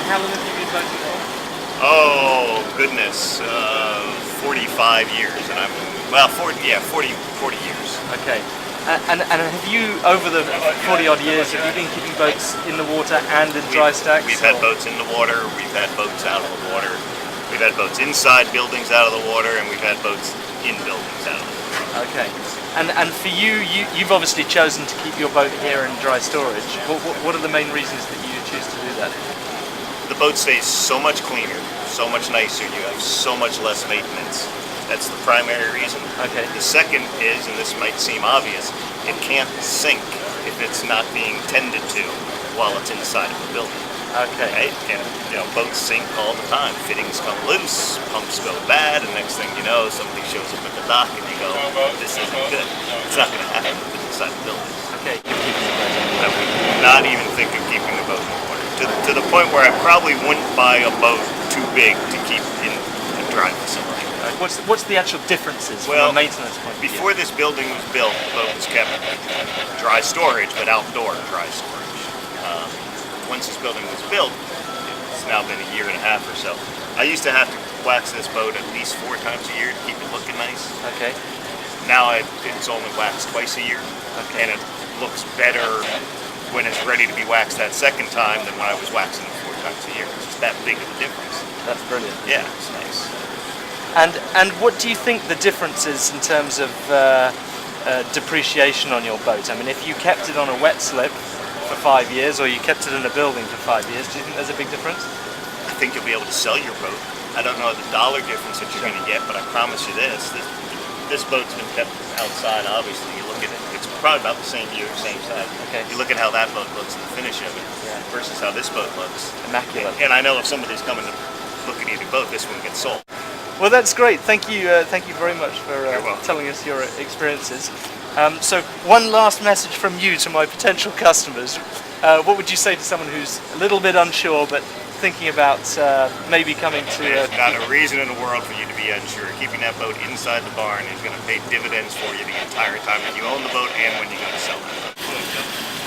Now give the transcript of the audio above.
how long have you been boating for? Oh goodness, 45 years, and I'm well, 40 years. Okay. And have you, over the 40 odd years, have you been keeping boats in the water and in dry stacks? We've had boats in the water, we've had boats out of the water, we've had boats inside buildings out of the water, and we've had boats in buildings out of the water. Okay. And for you've obviously chosen to keep your boat here in dry storage. What are the main reasons that you choose to do that? The boat stays so much cleaner, so much nicer, you have so much less maintenance. That's the primary reason. Okay. The second is, and this might seem obvious, it can't sink if it's not being tended to while it's inside of a building. Okay. Right? And boats sink all the time. Fittings come loose, pumps go bad, and next thing you know, somebody shows up at the dock and you go, this isn't good. It's not going to happen if it's inside the building. Okay, you're keeping the boat in the I water. would not even think of keeping the boat in the water. To the point where I probably wouldn't buy a boat too big to keep in a dry facility. What's the actual differences from a maintenance point of view? Before this building was built, the boat was kept dry storage, but outdoor dry storage. Once this building was built, it's now been a year and a half or so. I used to have to wax this boat at least 4 times a year to keep it looking nice. Okay. Now it's only waxed twice a year, and it looks better when it's ready to be waxed that second time than when I was waxing it 4 times a year. It's just that big of a difference. That's brilliant. Yeah, it's nice. And what do you think the difference is in terms of depreciation on your boat? I mean, if you kept it on a wet slip for 5 years, or you kept it in a building for 5 years, do you think there's a big difference? I think you'll be able to sell your boat. I don't know the dollar difference that you're going to get, but I promise you this boat's been kept outside, obviously. You look at it, it's probably about the same year, same size. Okay. You look at how that boat looks and the finish of it versus how this boat looks. Immaculate. And I know if somebody's coming to look at either boat, this one gets sold. Well, that's great. Thank you very much for telling us your experiences. So one last message from you to my potential customers. What would you say to someone who's a little bit unsure but thinking about maybe coming to... There's not a reason in the world for you to be unsure. Keeping that boat inside the barn is going to pay dividends for you the entire time that you own the boat and when you go to sell it.